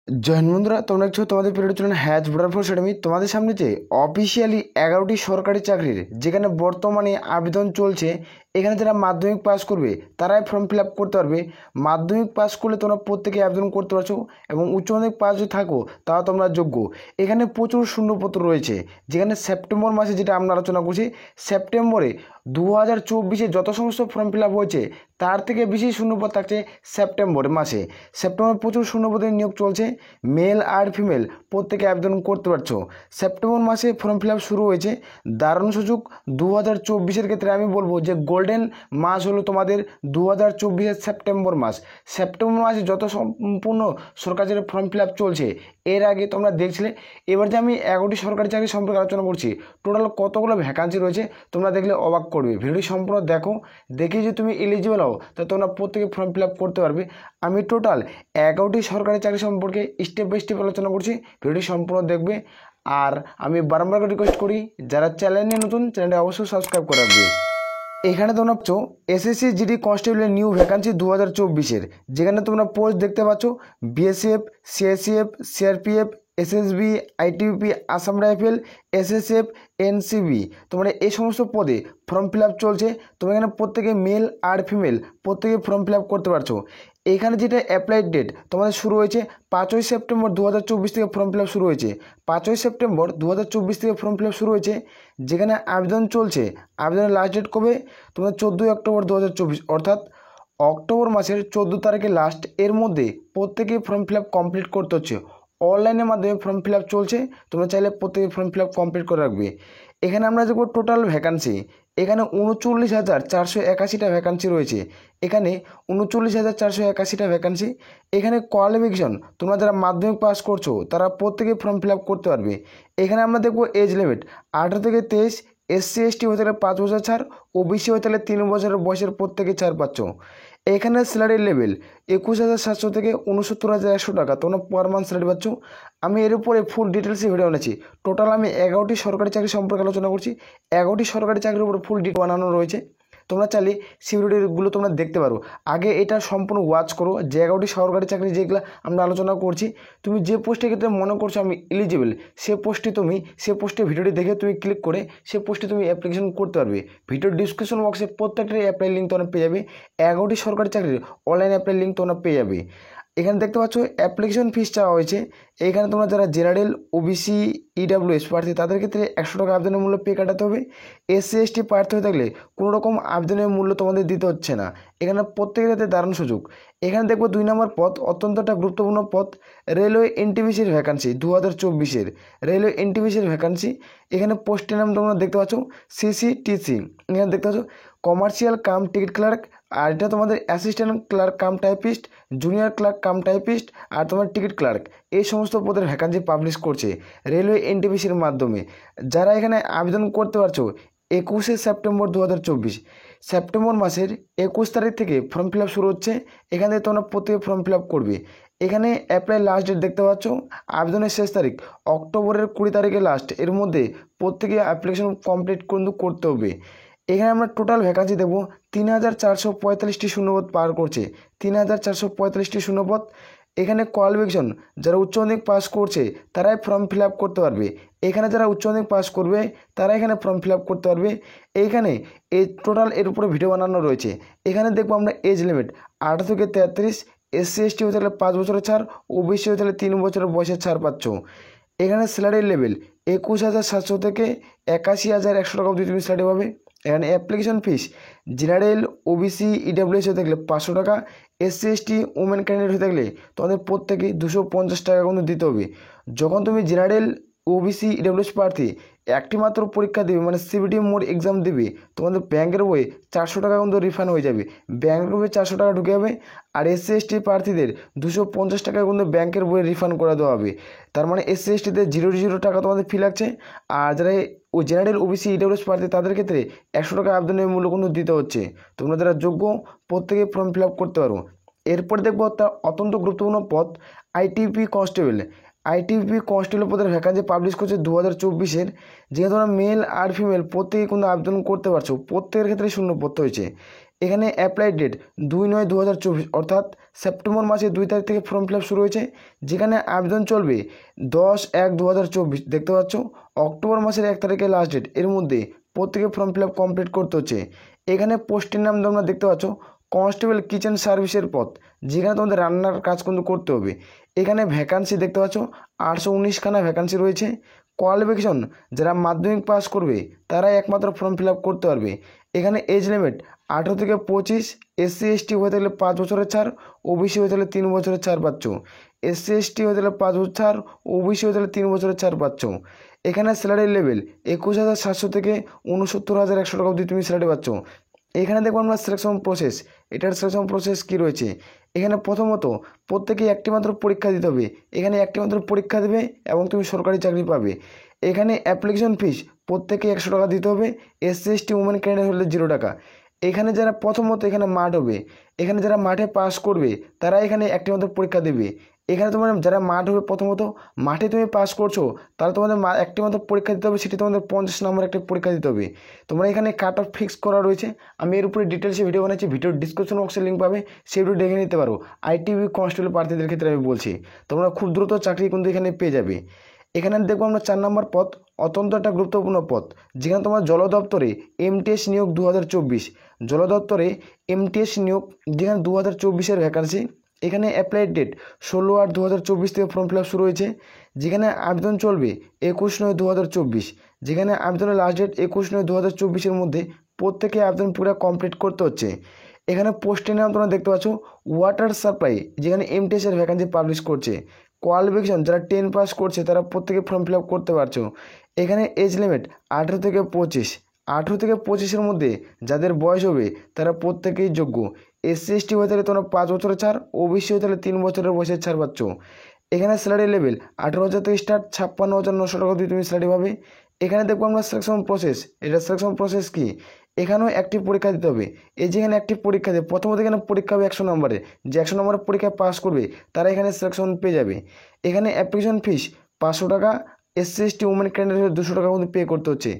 Join বন্ধুরা, তোমরা দেখছো তোমাদের পিরিয়ড চলেন হ্যাজ বর্ডার ফোর্স একাডেমি। তোমাদের সামনে যে অফিসিয়ালি 11টি সরকারি চাকরির যেখানে বর্তমানে আবেদন চলছে, এখানে যারা মাধ্যমিক পাস করবে তারাই ফর্ম ফিল আপ করতে পারবে। মাধ্যমিক পাস করলে তোমরা প্রত্যেকে আবেদন করতে পারছো এবং উচ্চ মাধ্যমিক পাস যদি থাকো তাও তোমরা যোগ্য। এখানে প্রচুর শূন্যপত্র রয়েছে, যেখানে সেপ্টেম্বর মাসে যেটা আমরা আলোচনা করছি, সেপ্টেম্বরে 2024-এ যত সমস্ত ফর্ম ফিল আপ হয়েছে তার থেকে বেশি শূন্যপদ থাকছে সেপ্টেম্বর মাসে। সেপ্টেম্বর প্রচুর শূন্যপদের নিয়োগ চলছে, মেল আর ফিমেল প্রত্যেকে আবেদন করতে পারছো। সেপ্টেম্বর মাসে ফর্ম ফিল আপ শুরু হয়েছে, দারুণ সুযোগ। 2024-এর ক্ষেত্রে আমি বলবো যে গোল্ডেন মাস হলো তোমাদের 2024-এর সেপ্টেম্বর মাস। সেপ্টেম্বর মাসে যত সম্পূর্ণ সরকারি ফর্ম ফিল আপ চলছে, এর আগে তোমরা দেখছিলে। এবার যে আমি 11টি সরকারি চাকরি সম্পর্কে আলোচনা করছি, টোটাল কতগুলো ভ্যাকান্সি রয়েছে তোমরা দেখলে অবাক করবে। ভিডিওটি সম্পূর্ণ দেখো, দেখে যে তুমি এলিজিবল হও তা তোমরা প্রত্যেকে ফর্ম ফিল আপ করতে পারবে। আমি টোটাল 11টি সরকারি চাকরি সম্পর্কে স্টেপ বাই স্টেপ আলোচনা করছি, ভিডিওটি সম্পূর্ণ দেখবে। আর আমি বারবার রিকোয়েস্ট করি, যারা চ্যানেলে নতুন চ্যানেলটা অবশ্যই সাবস্ক্রাইব করে রাখবে। এখানে তোমরা পাচ্ছ এসএসসি জিডি কনস্টেবলের নিউ ভ্যাকান্সি 2024-এর, যেখানে তোমরা পোস্ট দেখতে পাচ্ছ BSF, CISF, CRPF, SSB, ITBP, Assam rifle, SSF, NCB. তোমরা এই সমস্ত পদে ফর্ম ফিল আপ চলছে। তোমরা এখানে প্রত্যেকে মেল আর ফিমেল প্রত্যেকে ফর্ম ফিল আপ করতে পারছো। এখানে যেটা অ্যাপ্লাই ডেট তোমাদের শুরু হয়েছে 5ই সেপ্টেম্বর 2024 থেকে ফর্ম ফিল আপ শুরু হয়েছে। 5ই সেপ্টেম্বর 2024 থেকে ফর্ম ফিল আপ শুরু হয়েছে, যেখানে আবেদন চলছে। আবেদনের লাস্ট ডেট কবে? তোমাদের 14ই অক্টোবর 2024, অর্থাৎ অক্টোবর মাসের 14 তারিখে লাস্ট। এর মধ্যে প্রত্যেকে ফর্ম ফিল আপ কমপ্লিট করতে হচ্ছে। অনলাইনের মাধ্যমে ফর্ম ফিল আপ চলছে, তোমরা চাইলে প্রত্যেকে ফর্ম ফিল আপ কমপ্লিট করে রাখবে। এখানে আমরা দেখব টোটাল ভ্যাকান্সি। এখানে 39,481টা ভ্যাকান্সি রয়েছে। এখানে 39,481টা ভ্যাকান্সি। এখানে কোয়ালিফিকেশন তোমরা যারা মাধ্যমিক পাস করছো তারা প্রত্যেকে ফর্ম ফিল আপ করতে পারবে। এখানে আমরা দেখব এজ লিমিট 18 থেকে 23, এসসি এসটি হতে গেলে 5 বছর ছাড়, ওবিসি হতে গেলে 3 বছরের বয়সের প্রত্যেকে ছাড় পাচ্ছ। এখানে স্যালারি লেভেল 21,700 থেকে 69,100 টাকা তোমরা পার মান্থ স্যালারি পাচ্ছ। আমি এর উপরে ফুল ডিটেলসে ভিডিও বানাচ্ছি। টোটাল আমি 11টি সরকারি চাকরি সম্পর্কে আলোচনা করছি। 11টি সরকারি চাকরির উপরে ফুল ডিটেল বানানো রয়েছে, তোমরা চাইলে সেই ভিডিওগুলো তোমরা দেখতে পারো। আগে এটা সম্পূর্ণ ওয়াচ করো যে 11টি সরকারি চাকরি যেগুলো আমরা আলোচনা করছি। তুমি যে পোস্টের ক্ষেত্রে মনে করছো আমি এলিজিবল, সে পোস্টে ভিডিওটি দেখে তুমি ক্লিক করে সে পোস্টে তুমি অ্যাপ্লিকেশন করতে পারবে। ভিডিওর ডিসক্রিপশন বক্সে প্রত্যেকটার অ্যাপ্লাই লিঙ্ক তোমরা পেয়ে যাবে। 11টি সরকারি চাকরির অনলাইন অ্যাপ্লাই লিঙ্ক তোমরা পেয়ে যাবে। এখানে দেখতে পাচ্ছ অ্যাপ্লিকেশন ফিস চাওয়া হয়েছে। এখানে তোমরা যারা জেনারেল, ওবিসি, ইডাব্লিউএস প্রার্থী তাদের ক্ষেত্রে 100 টাকা আবেদনের মূল্য পে কাটাতে হবে। এসসি এসটি প্রার্থী হয়ে থাকলে কোনো রকম আবেদনের মূল্য তোমাদের দিতে হচ্ছে না। এখানে প্রত্যেকের ক্ষেত্রে দারুণ সুযোগ। এখানে দেখবো 2 নম্বর পদ, অত্যন্ত একটা গুরুত্বপূর্ণ পদ, রেলওয়ে এনটিপিসির ভ্যাকান্সি 2024-এর রেলওয়ে এনটিপিসির ভ্যাকান্সি। এখানে পোস্টের নাম তোমরা দেখতে পাচ্ছ সিসিটিসি। এখানে দেখতে পাচ্ছ কমার্শিয়াল কাম টিকিট ক্লার্ক, আর এটা তোমাদের assistant clerk cum typist, junior clerk cum typist, আর তোমার টিকিট ক্লার্ক। এই সমস্ত পদের ভ্যাকান্সি পাবলিশ করছে রেলওয়ে এনটিপিসির মাধ্যমে। যারা এখানে আবেদন করতে পারছো 21শে সেপ্টেম্বর 2024, সেপ্টেম্বর মাসের 21 তারিখ থেকে ফর্ম ফিল আপ শুরু হচ্ছে। এখান থেকে তোমরা প্রত্যেকে ফর্ম ফিল আপ করবে। এখানে অ্যাপ্লাই লাস্ট ডেট দেখতে পাচ্ছ, আবেদনের শেষ তারিখ অক্টোবরের 20 তারিখে লাস্ট। এর মধ্যে প্রত্যেকে অ্যাপ্লিকেশন কমপ্লিট কিন্তু করতে হবে। এখানে আমরা টোটাল ভ্যাকান্সি দেবো 3,445টি শূন্যপদ পার করছে, 3,445টি শূন্যপদ। এখানে কোয়ালিফিকেশন যারা উচ্চ মাধ্যমিক পাস করছে তারাই ফর্ম ফিল আপ করতে পারবে। এখানে যারা উচ্চ মাধ্যমিক পাস করবে তারা এখানে ফর্ম ফিল আপ করতে পারবে। এইখানে এই টোটাল এর উপরে ভিডিও বানানো রয়েছে। এখানে দেখবো আমরা এজ লিমিট 18 থেকে 33, এসসি এসটি হতে গেলে 5 বছরের ছাড়, ওবিসি হতে গেলে 3 বছরের বয়সের ছাড় পাচ্ছ। এখানে স্যালারি লেভেল 21,700 থেকে 81,100 টাকা অবধি তুমি স্যালারি পাবে। এখানে application fees general, OBC, EWS হয়ে থাকলে 500 টাকা, এসসি এসটি ওমেন ক্যান্ডিডেট হয়ে থাকলে তোমাদের প্রত্যেকে 250 টাকা কিন্তু দিতে হবে। যখন তুমি জেনারেল, ওবিসি, ইডাব্লিউএস প্রার্থী একটি মাত্র পরীক্ষা দেবে, মানে সিবিটি মোড এক্সাম দেবে, তোমাদের ব্যাংকের বইয়ে 400 টাকা কিন্তু রিফান্ড হয়ে যাবে। ব্যাংকের বইয়ে 400 টাকা ঢুকে যাবে। আর এসসি এসটি প্রার্থীদের 250 টাকা কিন্তু ব্যাংকের বইয়ে রিফান্ড করে দেওয়া হবে। তার মানে এসসি এসটিতে 0 টাকা তোমাদের ফি লাগছে। আর যারা ও জেনারেল, ওবিসি, ইডাব্লিউএস প্রার্থী তাদের ক্ষেত্রে 100 টাকা আবেদনের মূল্য কিন্তু দিতে হচ্ছে। তোমরা যারা যোগ্য প্রত্যেকে ফর্ম ফিল আপ করতে পারো। এরপর দেখবো তার অত্যন্ত গুরুত্বপূর্ণ পদ আইটিপি কনস্টেবল। আইটিপি কনস্টেবল পদের ভ্যাকান্সি পাবলিশ করছে 2024-এর, যেহেতু তোমরা মেল আর ফিমেল প্রত্যেকে কিন্তু আবেদন করতে পারছো। প্রত্যেকের ক্ষেত্রে শূন্য পদ হয়েছে। এখানে অ্যাপ্লাই ডেট 2/9/2024 অর্থাৎ সেপ্টেম্বর মাসের 2 তারিখ থেকে ফর্ম ফিল আপ শুরু হয়েছে, যেখানে আবেদন চলবে 10/1/2024। দেখতে পাচ্ছ অক্টোবর মাসের 1 তারিখে লাস্ট ডেট। এর মধ্যে প্রত্যেকে ফর্ম ফিল আপ কমপ্লিট করতে হচ্ছে। এখানে পোস্টের নাম তোমরা দেখতে পাচ্ছ কনস্টেবল কিচেন সার্ভিসের পদ, যেখানে তোমাদের রান্নার কাজ কিন্তু করতে হবে। এখানে ভ্যাকান্সি দেখতে পাচ্ছ 819খানা ভ্যাকান্সি রয়েছে। কোয়ালিফিকেশন যারা মাধ্যমিক পাস করবে তারাই একমাত্র ফর্ম ফিল আপ করতে পারবে। এখানে এজ লিমিট 18 থেকে 25, SC ST হয়ে থাকলে 5 বছরের ছাড়, OBC হয়ে থাকলে 3 বছরের ছাড় পাচ্ছ। SC ST হয়ে থাকলে 5 বছর ছাড়, OBC হয়ে থাকলে 3 বছরের ছাড় পাচ্ছ। এখানে স্যালারি লেভেল 21,700 থেকে 69,100 টাকা অবধি তুমি স্যালারি পাচ্ছ। এখানে দেখবো আমরা সিলেকশন প্রসেস। এটার সিলেকশন প্রসেস কী রয়েছে, এখানে প্রথমত প্রত্যেকেই একটি মাত্র পরীক্ষা দিতে হবে। এখানে একটি মাত্র পরীক্ষা দেবে এবং তুমি সরকারি চাকরি পাবে। এখানে অ্যাপ্লিকেশন ফিস প্রত্যেকে 100 টাকা দিতে হবে। SC ST উমেন ক্যান্ডিডেট হলে 0 টাকা। এখানে যারা প্রথমত এখানে মাঠ হবে, এখানে যারা মাঠে পাস করবে তারা এখানে একটি মাত্র পরীক্ষা দেবে। এখানে তোমার যারা মাঠ হবে প্রথমত মাঠে তুমি পাস করছো তাহলে তোমাদের একটি মাত্র পরীক্ষা দিতে হবে, সেটি তোমাদের 50 নম্বর একটি পরীক্ষা দিতে হবে। তোমরা এখানে কাট অফ ফিক্স করা রয়েছে, আমি এর উপরে ডিটেলসে ভিডিও বানাচ্ছি, ভিডিওর ডিসক্রিপশন বক্সে লিঙ্ক পাবে, সেই ভিডিও দেখে নিতে পারো। ITV কনস্টেবল প্রার্থীদের ক্ষেত্রে আমি বলছি তোমরা খুব দ্রুত চাকরি কিন্তু এখানে পেয়ে যাবে। এখানে দেখবো আমরা 4 নম্বর পদ, অত্যন্ত একটা গুরুত্বপূর্ণ পদ, যেখানে তোমার জল দপ্তরে MTS নিয়োগ 2024। জল দপ্তরে MTS নিয়োগ যেখানে 2024-এর ভ্যাকান্সি। এখানে অ্যাপ্লাই ডেট 16/8/2024 থেকে ফর্ম ফিল আপ শুরু হয়েছে, যেখানে আবেদন চলবে 21/9/2024। যেখানে আবেদনের লাস্ট ডেট 21/9/2024-এর মধ্যে প্রত্যেকে আবেদন পুরো কমপ্লিট করতে হচ্ছে। এখানে পোস্টের নাম তোমরা দেখতে পাচ্ছ ওয়াটার সাপ্লাই, যেখানে MTS-এর ভ্যাকান্সি পাবলিশ করছে। কোয়ালিফিকেশন যারা 10 পাস করছে তারা প্রত্যেকে ফর্ম ফিল আপ করতে পারছো। এখানে এজ লিমিট 18 থেকে 25। 18 থেকে 25-এর মধ্যে যাদের বয়স হবে তারা প্রত্যেকেই যোগ্য। SC ST হয়ে থাকলে তোমরা 5 বছরের ছাড়, OBC হয়ে থাকলে 3 বছরের বয়সের ছাড় পাচ্ছ। এখানে স্যালারি লেভেল 18,000 থেকে স্টার্ট, 56,900 টাকা দিয়ে তুমি স্যালারি পাবে। এখানে দেখবো আমরা সিলেকশন প্রসেস। এটা সিলেকশন প্রসেস কি, এখানেও একটি পরীক্ষা দিতে হবে। এই যেখানে একটি পরীক্ষা দেবে, প্রথমত এখানে পরীক্ষা হবে 100 নম্বরের, যে 100 নম্বরের পরীক্ষায় পাস করবে তারা এখানে সিলেকশন পেয়ে যাবে। এখানে অ্যাপ্লিকেশন ফিস 500 টাকা। SC ST উমেন ক্যান্ডিডেট হলে 200 টাকা কিন্তু পে করতে হচ্ছে।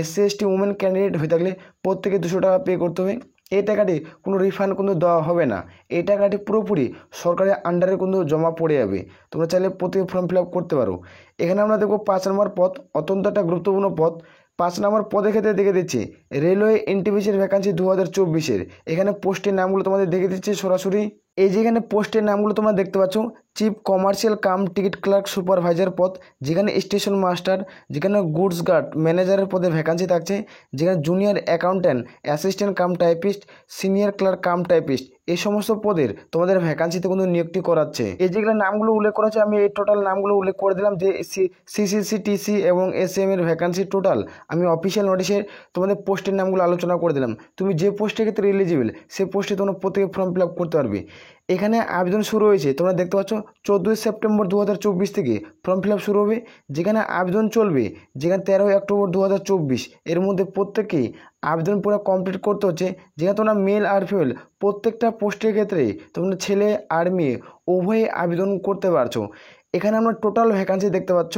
SC ST উমেন ক্যান্ডিডেট হয়ে থাকলে প্রত্যেকে 200 টাকা পে করতে হবে। এই টাকাটি কোনো রিফান্ড কিন্তু দেওয়া হবে না, এই টাকাটি পুরোপুরি সরকারের আন্ডারে কিন্তু জমা পড়ে যাবে। তোমরা চাইলে প্রত্যেকে ফর্ম ফিল আপ করতে পারো। এখানে আমরা দেখবো 5 নম্বর পদ, অত্যন্ত একটা গুরুত্বপূর্ণ পদ। 5 নম্বর পদের ক্ষেত্রে দেখে দিচ্ছি রেলওয়ে NTPC-এর ভ্যাকান্সি 2024-এর। এখানে পোস্টের নামগুলো তোমাদের দেখে দিচ্ছি সরাসরি। এই যে এখানে পোস্টের নামগুলো তোমরা দেখতে পাচ্ছ, chief commercial cum ticket clerk supervisor পদ, যেখানে স্টেশন মাস্টার, যেখানে গুডস গার্ড ম্যানেজারের পদে ভ্যাকান্সি থাকছে, যেখানে junior accountant, assistant cum typist, senior clerk cum typist, এই সমস্ত পদের তোমাদের ভ্যাকান্সিতে কিন্তু নিয়োগটি করাচ্ছে। এই যেগুলো নামগুলো উল্লেখ করা হচ্ছে আমি এই টোটাল নামগুলো উল্লেখ করে দিলাম, যে CCC TC এবং SM এর ভ্যাকান্সি টোটাল আমি অফিসিয়াল নোটিশে তোমাদের পোস্টের নামগুলো আলোচনা করে দিলাম। তুমি যে পোস্টের ক্ষেত্রে এলিজিবল সেই পোস্টে তোমরা প্রত্যেকে ফর্ম ফিল আপ করতে পারবে। এখানে আবেদন শুরু হয়েছে তোমরা দেখতে পাচ্ছ 14 সেপ্টেম্বর 2024 থেকে ফর্ম ফিল আপ শুরু হবে, যেখানে আবেদন চলবে যেখানে 13 অক্টোবর 2024। এর মধ্যে প্রত্যেকেই আবেদন পুরো কমপ্লিট করতে হচ্ছে। যেখানে তোমরা মেল আর ফিমেল প্রত্যেকটা পোস্টের ক্ষেত্রে তোমরা ছেলে আর মেয়ে উভয়ে আবেদন করতে পারছো। এখানে আমরা টোটাল ভ্যাকান্সি দেখতে পাচ্ছ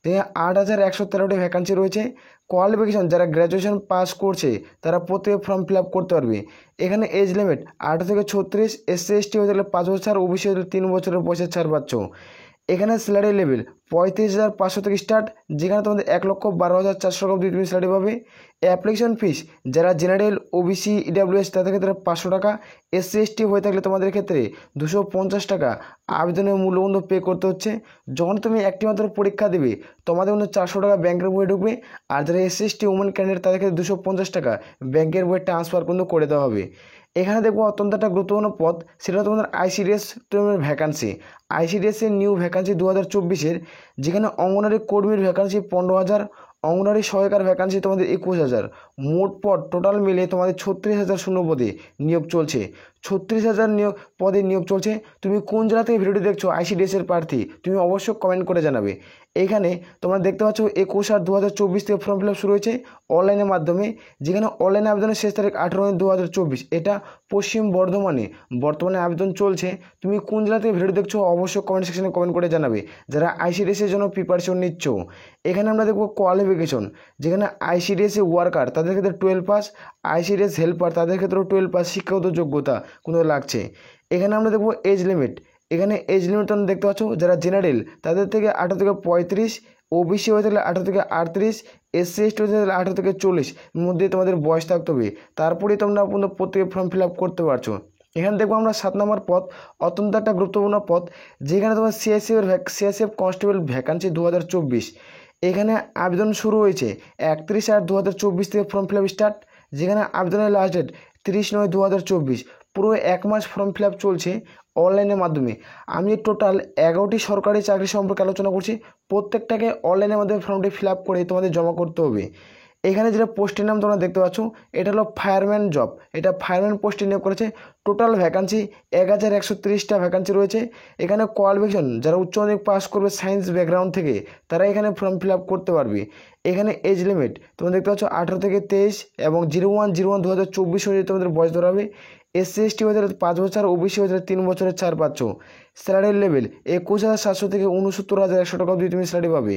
যে 8,113টি ভ্যাকান্সি রয়েছে। কোয়ালিফিকেশন যারা গ্র্যাজুয়েশন পাস করছে তারা প্রত্যেকে ফর্ম ফিল আপ করতে পারবে। এখানে এজ লিমিট 18 থেকে 36, SC ST হয়ে থাকলে 5 বছর ছাড়, OBC হয়ে থাকলে 3 বছরের বয়সের ছাড় পাচ্ছ। এখানে স্যালারি লেভেল 35,500 থেকে স্টার্ট, যেখানে তোমাদের 1,12,400 টাকা অবধি তুমি স্যালারি পাবে। অ্যাপ্লিকেশন ফিস যারা জেনারেল, OBC, EWS তাদের ক্ষেত্রে 500 টাকা। SC ST হয়ে থাকলে তোমাদের ক্ষেত্রে 250 টাকা আবেদনের মূল্য কিন্তু পে করতে হচ্ছে। যখন তুমি একটি মাত্র পরীক্ষা দেবে তোমাদের কিন্তু 400 টাকা ব্যাংকের বইয়ে ঢুকবে, আর যারা SC ST উমেন ক্যান্ডিডেট তাদের ক্ষেত্রে 250 টাকা ব্যাংকের বইয়ে ট্রান্সফার কিন্তু করে দেওয়া হবে। এখানে দেখবো অত্যন্ত একটা গুরুত্বপূর্ণ পদ, সেটা তোমাদের ICDS ভ্যাকান্সি। ICDS-এর নিউ ভ্যাকান্সি 2024-এর, যেখানে অঙ্গনারী কর্মীর ভ্যাকান্সি 15,000, অঙ্গনারী সহায়িকার ভ্যাকান্সি তোমাদের 21,000। মোট পদ টোটাল মিলে তোমাদের 36,000 শূন্য পদে নিয়োগ চলছে। 36,000 নিয়োগ পদে নিয়োগ চলছে। তুমি কোন জেলা থেকে ভিডিওটি দেখছো আইসিডিএসের প্রার্থী, তুমি অবশ্যই কমেন্ট করে জানাবে। এইখানে তোমরা দেখতে পাচ্ছ 21/8/2024 থেকে ফর্ম ফিল আপ শুরু হয়েছে অনলাইনের মাধ্যমে, যেখানে অনলাইনে আবেদনের শেষ তারিখ 18/9/2024। এটা পশ্চিম বর্ধমানে বর্তমানে আবেদন চলছে। তুমি কোন জেলা থেকে ভিডিও দেখছো অবশ্যই কমেন্ট সেকশনে কমেন্ট করে জানাবে যারা আইসিডিএসের জন্য প্রিপারেশন নিচ্ছ। এখানে আমরা দেখব কোয়ালিফিকেশন, যেখানে আইসিডিএস ওয়ার্কার তাদের ক্ষেত্রে 12 পাস, আইসিডিএস হেল্পার তাদের ক্ষেত্রেও 12 পাস শিক্ষাগত যোগ্যতা কোনো লাগছে। এখানে আমরা দেখব এজ লিমিট, এখানে এজ লিমিট তোমরা দেখতে পাচ্ছ যারা জেনারেল তাদের থেকে 18 থেকে 35, ওবিসি হয়ে থাকলে 18 থেকে 38, এসসি এসটি হয়ে থাকলে 18 থেকে 40 মধ্যে তোমাদের বয়স থাকতে হবে, তারপরেই তোমরা প্রত্যেকে ফর্ম ফিল আপ করতে পারছো। এখানে দেখবো আমরা 7 নম্বর পদ, অত্যন্ত একটা গুরুত্বপূর্ণ পদ, যেখানে তোমার সিআইএসএফ কনস্টেবল ভ্যাকান্সি 2024। এখানে আবেদন শুরু হয়েছে 31/8/2024 থেকে ফর্ম ফিল আপ স্টার্ট, যেখানে আবেদনের লাস্ট ডেট 30/9/2024। পুরো 1 মাস ফর্ম ফিল আপ চলছে অনলাইনের মাধ্যমে। আমি টোটাল 11টি সরকারি চাকরি সম্পর্কে আলোচনা করছি, প্রত্যেকটাকে অনলাইনের মাধ্যমে ফর্মটি ফিল আপ করে তোমাদের জমা করতে হবে। এখানে যেটা পোস্টের নাম তোমরা দেখতে পাচ্ছ এটা হলো ফায়ারম্যান জব, এটা ফায়ারম্যান পোস্টে নিয়োগ করেছে। টোটাল ভ্যাকান্সি 1130টা ভ্যাকান্সি রয়েছে। এখানে কোয়ালিফিকেশন যারা উচ্চ মাধ্যমিক পাস করবে সায়েন্স ব্যাকগ্রাউন্ড থেকে তারা এখানে ফর্ম ফিল আপ করতে পারবে। এখানে এজ লিমিট তোমরা দেখতে পাচ্ছ 18 থেকে 23 এবং 01/01/2024 অনুযায়ী তোমাদের বয়স ধরা হবে। এসসি এসটি হয়ে যাবে 5 বছর, ওবিসি হয়ে যাবে 3 বছরের ছাড় পাচ্ছ। স্যালারির লেভেল 21,700 থেকে 69,100 টাকা অবধি তুমি স্যালারি পাবে।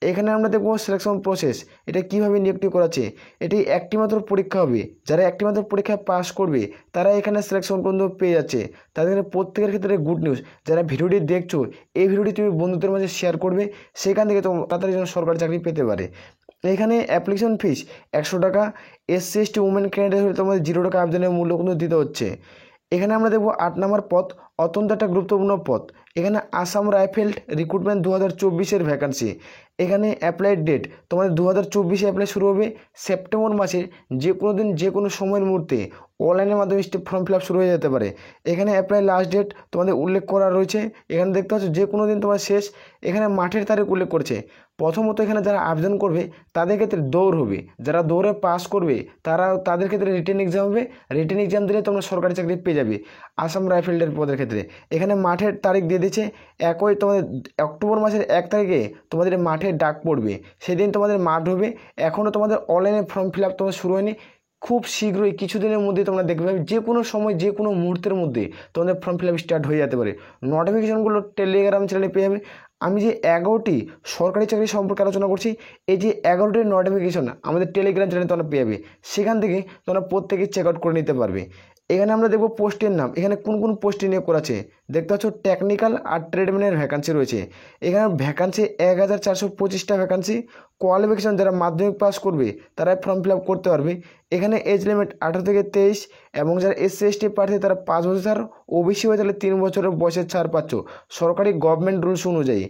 এখানে আমরা দেখবো সিলেকশন প্রসেস, এটা কীভাবে নিয়োগটি করাচ্ছে। এটি একটি মাত্র পরীক্ষা হবে, যারা একটি মাত্র পরীক্ষায় পাস করবে তারা এখানে সিলেকশন পর্যন্ত পেয়ে যাচ্ছে। তাদের প্রত্যেকের ক্ষেত্রে গুড নিউজ, যারা ভিডিওটি দেখছো এই ভিডিওটি তুমি বন্ধুদের মাঝে শেয়ার করবে, সেখান থেকে তাড়াতাড়ি যেন সরকারি চাকরি পেতে পারে। এখানে অ্যাপ্লিকেশন ফিস 100 টাকা, এসসি এসটি উমেন ক্যান্ডিডেট হলে তোমাদের 0 টাকা আবেদনের মূল্য কিন্তু দিতে হচ্ছে। এখানে আমরা দেখব 8 নম্বর পদ, অত্যন্ত একটা গুরুত্বপূর্ণ পদ। এখানে আসাম রাইফেল রিক্রুটমেন্ট 2024-এর ভ্যাকান্সি। এখানে অ্যাপ্লাইড ডেট তোমাদের 2024-এ অ্যাপ্লাই শুরু হবে সেপ্টেম্বর মাসের যে কোনো দিন যে কোনো সময়ের মুহূর্তে অনলাইনের মাধ্যমে ফর্ম ফিল আপ শুরু হয়ে যেতে পারে। এখানে অ্যাপ্লাই লাস্ট ডেট তোমাদের উল্লেখ করা রয়েছে, এখানে দেখতে পাচ্ছ যে কোনো দিন তোমার শেষ। এখানে মাঠের তারিখ উল্লেখ করছে। প্রথমত এখানে যারা আবেদন করবে তাদের ক্ষেত্রে দৌড় হবে, যারা দৌড়ে পাস করবে তাদের ক্ষেত্রে রিটেন এক্সাম হবে, রিটেন এক্সাম দিলে তোমরা সরকারি চাকরি পেয়ে যাবে আসাম রাইফেলের পদের ক্ষেত্রে। এখানে মাঠের তারিখ দিয়ে দিচ্ছে তোমাদের অক্টোবর মাসের 1 তারিখে তোমাদের মাঠে ডাক পড়বে, সেদিন তোমাদের মাঠ হবে। এখনও তোমাদের অনলাইনে ফর্ম ফিল আপ তোমাদের শুরু হয়নি, খুব শীঘ্রই কিছুদিনের মধ্যে তোমরা দেখবে যে কোনো সময় যে কোনো মুহূর্তের মধ্যে তোমাদের ফর্ম ফিল আপ স্টার্ট হয়ে যেতে পারে। নোটিফিকেশনগুলো টেলিগ্রাম চ্যানেলে পেয়ে যাবে। আমি যে 11টি সরকারি চাকরি সম্পর্কে আলোচনা করছি, এই যে 11টির নোটিফিকেশন আমাদের টেলিগ্রাম চ্যানেলে তোমরা পেয়ে যাবে, সেখান থেকে তোমরা প্রত্যেকে চেক আউট করে নিতে পারবে। এখানে আমরা দেখব পোস্টের নাম, এখানে কোন কোন পোস্টে নিয়োগ করা আছে দেখতে পাচ্ছ। টেকনিক্যাল আর ট্রেডম্যানের ভ্যাকান্সি রয়েছে। এখানে ভ্যাকান্সি 1425টা ভ্যাকান্সি। কোয়ালিফিকেশন যারা মাধ্যমিক পাস করবে তারাই ফর্ম ফিল আপ করতে পারবে। এখানে এজ লিমিট 18 থেকে 23 এবং যারা এসসি এসটি প্রার্থী তারা 5 বছর, ওবিসি হয়ে তাহলে 3 বছরের বয়সের ছাড় পাচ্ছ সরকারি গভর্নমেন্ট রুলস অনুযায়ী।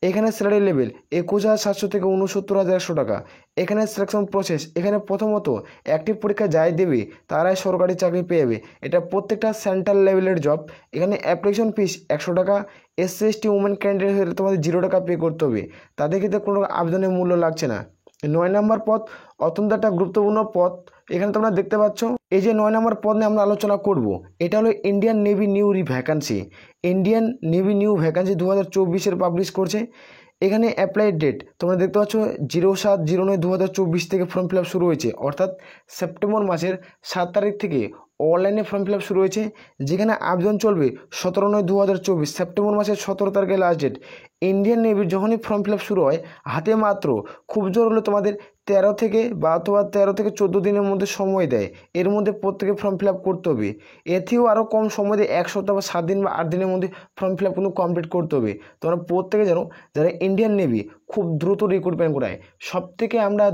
এখানে স্যালারি লেভেল 21,700 থেকে 69,100 টাকা। এখানে সিলেকশন প্রসেস, এখানে প্রথমত একটি পরীক্ষা যাই দেবে তারাই সরকারি চাকরি পেয়ে যাবে। এটা প্রত্যেকটা সেন্ট্রাল লেভেলের জব। এখানে অ্যাপ্লিকেশন ফিস 100 টাকা। এসসি এসটি উমেন ক্যান্ডিডেট হলে তোমাদের 0 টাকা পে করতে হবে, তাদের ক্ষেত্রে কোনো আবেদনের মূল্য লাগছে না। 9 নম্বর পদ, অত্যন্ত একটা গুরুত্বপূর্ণ পদ। এখানে তোমরা দেখতে পাচ্ছ এই যে 9 নম্বর পদ নিয়ে আমরা আলোচনা করব, এটা হলো Indian navy new vacancy. Indian navy new vacancy 2024-এর পাবলিশ করছে। এখানে অ্যাপ্লাই ডেট তোমরা দেখতে পাচ্ছ 07/09/2024 থেকে ফর্ম ফিল আপ শুরু হয়েছে, অর্থাৎ সেপ্টেম্বর মাসের 7 তারিখ থেকে অনলাইনে ফর্ম ফিল আপ শুরু হয়েছে, যেখানে আবেদন চলবে 17/09/2024, সেপ্টেম্বর মাসের 17 তারিখে লাস্ট ডেট। ইন্ডিয়ান নেভির যখনই ফর্ম ফিল আপ শুরু হয় হাতে মাত্র খুব জোর হলে তোমাদের 13 থেকে 14 দিনের মধ্যে সময় দেয়, এর মধ্যে প্রত্যেকে ফর্ম ফিল আপ করতে হবে। এতেও আরও কম সময় দিয়ে 1 সপ্তাহ বা 7 দিন বা 8 দিনের মধ্যে ফর্ম ফিল আপ কিন্তু কমপ্লিট করতে হবে। তোমরা প্রত্যেকে জানো যারা ইন্ডিয়ান নেভি খুব দ্রুত রিক্রুটমেন্ট করায়। সবথেকে আমরা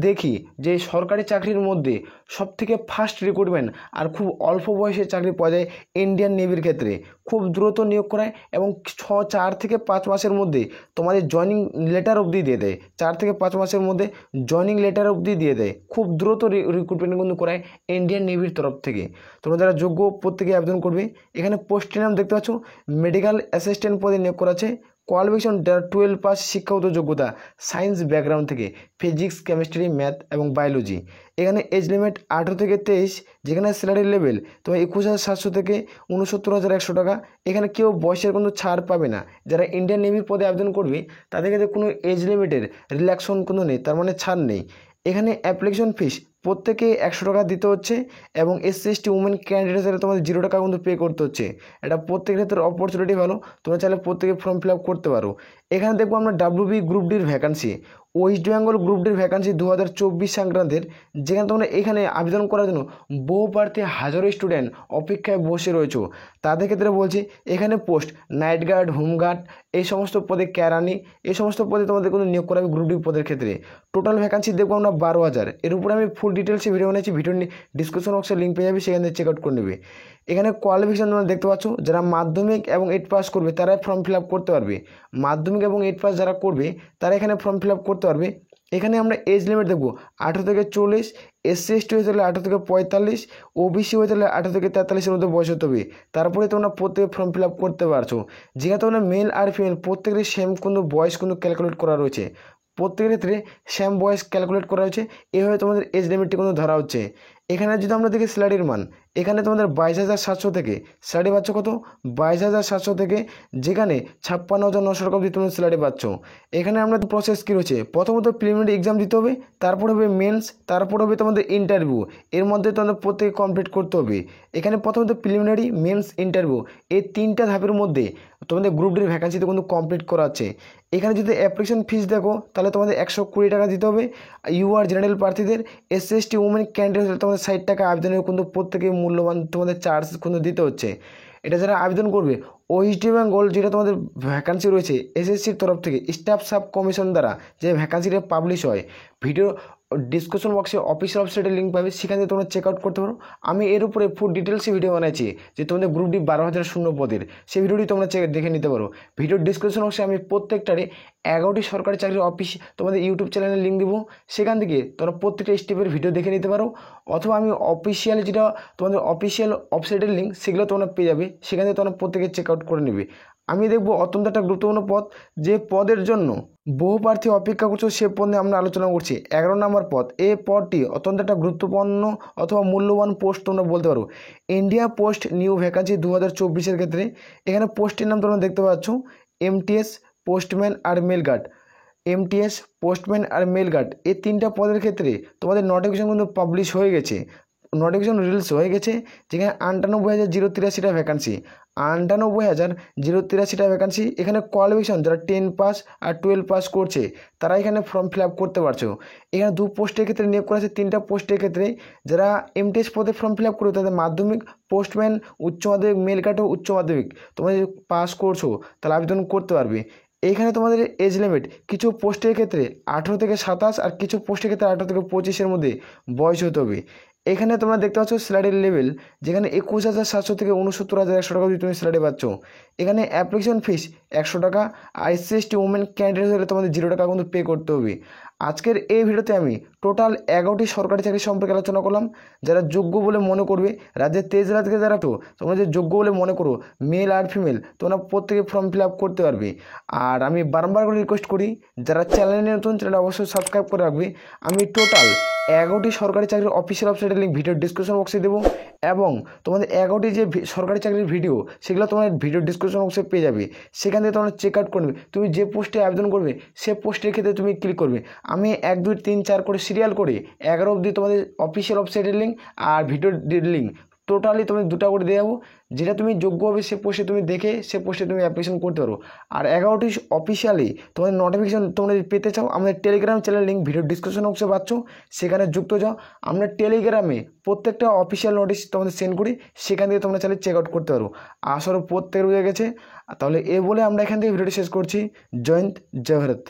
দেখি যে সরকারি চাকরির মধ্যে সবথেকে ফাস্ট রিক্রুটমেন্ট আর খুব অল্প বয়সে চাকরি পাওয়া যায় ইন্ডিয়ান নেভির ক্ষেত্রে। খুব দ্রুত নিয়োগ করায় এবং 4 থেকে 5 মাসের মধ্যে তোমাদের জয়নিং লেটার অবধি দিয়ে দেয়। 4 থেকে 5 মাসের মধ্যে জয়নিং লেটার অবধি দিয়ে দেয়। খুব দ্রুত রিক্রুটমেন্ট কিন্তু করায় ইন্ডিয়ান নেভির তরফ থেকে। তোমরা যারা যোগ্য প্রত্যেকে আবেদন করবে। এখানে পোস্টের নাম দেখতে পাচ্ছ মেডিকেল অ্যাসিস্ট্যান্ট পদে নিয়োগ করা আছে। কোয়ালিফিকেশন যারা 12 পাস শিক্ষাগত যোগ্যতা সায়েন্স ব্যাকগ্রাউন্ড থেকে ফিজিক্স কেমিস্ট্রি ম্যাথ এবং বায়োলজি। এখানে এজ লিমিট 18 থেকে 23, যেখানে স্যালারি লেভেল তোমার 21,700 থেকে 69,100 টাকা। এখানে কেউ বয়সের কোনো ছাড় পাবে না। যারা ইন্ডিয়ান নেভি পদে আবেদন করবে তাদের কাছে কোনো এজ লিমিটের রিল্যাক্সন কোনো নেই, তার মানে ছাড় নেই। এখানে অ্যাপ্লিকেশন ফিস প্রত্যেকে 100 টাকা দিতে হচ্ছে এবং SC/ST উমেন ক্যান্ডিডেট হিসেবে তোমাদের 0 টাকা কিন্তু পে করতে হচ্ছে। এটা প্রত্যেকের ক্ষেত্রে অপরচুনিটি ভালো, তোমরা চাইলে প্রত্যেকে ফর্ম ফিল আপ করতে পারো। এখানে দেখবো আমরা WB গ্রুপ ডির ভ্যাকান্সি, ওয়েস্ট বেঙ্গল গ্রুপ ডির ভ্যাকান্সি 2024 সংক্রান্তের, যেখানে তোমরা এখানে আবেদন করার জন্য বহু প্রার্থী হাজারো স্টুডেন্ট অপেক্ষায় বসে রয়েছে। তাদের ক্ষেত্রে বলছি এখানে পোস্ট নাইট গার্ড, হোমগার্ড, এই সমস্ত পদে ক্যারানি, এই সমস্ত পদে তোমাদের কিন্তু নিয়োগ করা হবে গ্রুপ ডি পদের ক্ষেত্রে। টোটাল ভ্যাকান্সি দেখবো আমরা 12,000। এর উপরে আমি ফুল ডিটেলসে ভিডিও বানিয়েছি, ভিডিও ডিসক্রিপশন বক্সে লিঙ্ক পেয়ে যাবে, সেখান থেকে চেক আউট করে নেবে। এখানে কোয়ালিফিকেশন তোমরা দেখতে পাচ্ছ, যারা মাধ্যমিক এবং 8 পাস করবে তারাই ফর্ম ফিল আপ করতে পারবে। মাধ্যমিক এবং 8 পাস যারা করবে তারা এখানে ফর্ম ফিল আপ করতে পারবে। এখানে আমরা এজ লিমিট দেখবো 18 থেকে 40, SC/ST হয়ে তাহলে 18 থেকে 45, OBC হয়ে তাহলে 18 থেকে 43-এর মধ্যে বয়স হতে হবে। তারপরে তোমরা প্রত্যেকে ফর্ম ফিল আপ করতে পারছো। যেহেতু তোমরা মেল আর ফিমেল প্রত্যেকেরই সেম কিন্তু বয়স কিন্তু ক্যালকুলেট করা রয়েছে, প্রত্যেকের ক্ষেত্রে সেম বয়স ক্যালকুলেট করা হয়েছে, এভাবে তোমাদের এজ লিমিটটি কিন্তু ধরা হচ্ছে। এখানে যদি আমরা দেখি স্যালারির মান, এখানে তোমাদের 22,700 থেকে স্যালারি পাচ্ছ কত, 22,700 থেকে, যেখানে 56,900 টাকা অবধি তুমি স্যালারি পাচ্ছ। এখানে আমরা প্রসেস কী রয়েছে, প্রথমত প্রিলিমিনারি এক্সাম দিতে হবে, তারপর হবে মেন্স, তারপর হবে তোমাদের ইন্টারভিউ। এর মধ্যে তোমাদের প্রত্যেকে কমপ্লিট করতে হবে। এখানে প্রথমত প্রিলিমিনারি, মেন্স, ইন্টারভিউ, এই 3টা ধাপের মধ্যে তোমাদের গ্রুপ ডির ভ্যাকান্সিতে কিন্তু কমপ্লিট করা আছে। এখানে যদি অ্যাপ্লিকেশন ফিস দেখো তাহলে তোমাদের 120 টাকা দিতে হবে। UR জেনারেল প্রার্থীদের, SC/ST উমেন ক্যান্ডিডেট হলে তোমাদের 60 টাকা আবেদনের কিন্তু প্রত্যেকে মূল্যবান তোমাদের চার্জ কিন্তু দিতে হচ্ছে। এটা যারা আবেদন করবে ওয়েস্ট বেঙ্গল যেটা তোমাদের ভ্যাকান্সি রয়েছে SSCর তরফ থেকে স্টাফ সাব কমিশন দ্বারা যে ভ্যাকান্সিটা পাবলিশ হয়, ভিডিও ডিসক্রিপশন বক্সে অফিসিয়াল ওয়েবসাইটের লিঙ্ক পাবে, সেখান থেকে তোমরা চেক আউট করতে পারো। আমি এর উপরে ফুল ডিটেলসে ভিডিও বানাইছি যে তোমাদের গ্রুপ ডি 12,000 শূন্য পদের, সেই ভিডিওটি তোমরা দেখে নিতে পারো। ভিডিও ডিসক্রিপশন বক্সে আমি প্রত্যেকটারে 11টি সরকারি চাকরির অফিস তোমাদের ইউটিউব চ্যানেলের লিঙ্ক দেবো, সেখান থেকে তোমরা প্রত্যেকটা স্টেপের ভিডিও দেখে নিতে পারো। অথবা আমি অফিসিয়ালি যেটা তোমাদের অফিসিয়াল ওয়েবসাইটের লিঙ্ক, সেগুলো তোমরা পেয়ে যাবে, সেখান থেকে তোমরা প্রত্যেকে চেক আউট করে নেবে। আমি দেখবো অত্যন্ত একটা গুরুত্বপূর্ণ পদ, যে পদের জন্য বহু প্রার্থী অপেক্ষা করছে, সে পদ নিয়ে আমরা আলোচনা করছি। 11 নম্বর পদ, এই পদটি অত্যন্ত একটা গুরুত্বপূর্ণ অথবা মূল্যবান পোস্ট তোমরা বলতে পারো। ইন্ডিয়া পোস্ট নিউ ভ্যাকান্সি 2024-এর ক্ষেত্রে এখানে পোস্টের নাম তোমরা দেখতে পাচ্ছ, MTS পোস্টম্যান আর মেল গার্ড। MTS পোস্টম্যান আর মেল গার্ড, এই 3টা পদের ক্ষেত্রে তোমাদের নোটিফিকেশন কিন্তু পাবলিশ হয়ে গেছে, নোটিফিকেশন রিলিজ হয়ে গেছে, যেখানে 98,083টা ভ্যাকান্সি, 98,083টা ভ্যাকান্সি। এখানে কোয়ালিফিকেশন যারা 10 পাস আর 12 পাস করছে তারা এখানে ফর্ম ফিল আপ করতে পারছো। এখানে 2 পোস্টের ক্ষেত্রে নিয়োগ করা আছে, 3টা পোস্টের ক্ষেত্রে যারা MTS পদে ফর্ম ফিল আপ করবে তাদের মাধ্যমিক, পোস্টম্যান, উচ্চ মাধ্যমিক, মেল গার্ড ও উচ্চ মাধ্যমিক তোমরা যদি পাস করছো তাহলে আবেদন করতে পারবে। এইখানে তোমাদের এজ লিমিট কিছু পোস্টের ক্ষেত্রে 18 থেকে 27 আর কিছু পোস্টের ক্ষেত্রে 18 থেকে 25-এর মধ্যে বয়স হতে হবে। এখানে তোমরা দেখতে পাচ্ছ স্যালারির লেভেল, যেখানে 21,700 থেকে 69,100 টাকা অবধি তুমি স্যালারি পাচ্ছ। এখানে অ্যাপ্লিকেশন ফিস 100 টাকা, আর SC/ST উমেন ক্যান্ডিডেট হলে তোমাদের 0 টাকা কিন্তু পে করতে হবে। আজকের এই ভিডিওতে আমি টোটাল 11টি সরকারি চাকরি সম্পর্কে আলোচনা করলাম। যারা যোগ্য বলে মনে করবে, রাজ্যের 23 জেলা থেকে যারা তো তোমরা যে যোগ্য বলে মনে করো, মেল আর ফিমেল, তোমরা প্রত্যেকে ফর্ম ফিল আপ করতে পারবে। আর আমি বারবার করে রিকোয়েস্ট করি, যারা চ্যানেলে নতুন চ্যানেলটা অবশ্যই সাবস্ক্রাইব করে রাখবে। আমি টোটাল 11টি সরকারি চাকরির অফিসিয়াল ওয়েবসাইটের লিঙ্ক ভিডিও ডিসক্রিপশন বক্সে দেবো, এবং তোমাদের 11টি যে সরকারি চাকরির ভিডিও, সেগুলো তোমার ভিডিও ডিসক্রিপশন বক্সে পেয়ে যাবে, সেখান থেকে তোমরা চেক আউট করবে। তুমি যে পোস্টে আবেদন করবে সে পোস্টের ক্ষেত্রে তুমি ক্লিক করবে। আমি 1, 2, 3, 4 করে সিরিয়াল করে 11 অবধি তোমাদের অফিসিয়াল ওয়েবসাইটের লিঙ্ক আর ভিডিও লিঙ্ক টোটালি তুমি 2টা করে দিয়ে যাবো। যেটা তুমি যোগ্য হবে সে পোস্টে তুমি দেখে সে পোস্টে তুমি অ্যাপ্লিকেশন করতে পারো। আর 11টি অফিসিয়ালি তোমাদের নোটিফিকেশন তোমরা যদি পেতে চাও, আমাদের Telegram channel link video description বক্সে পাচ্ছ, সেখানে যুক্ত যাও। আমরা টেলিগ্রামে প্রত্যেকটা অফিসিয়াল নোটিশ তোমাদের সেন্ড করি, সেখান থেকে তোমরা চাইলে চেক আউট করতে পারো। আসলে প্রত্যেকের হয়ে গেছে। তাহলে এ বলে আমরা এখান থেকে ভিডিওটি শেষ করছি। জয় হিন্দ, জয় ভারত।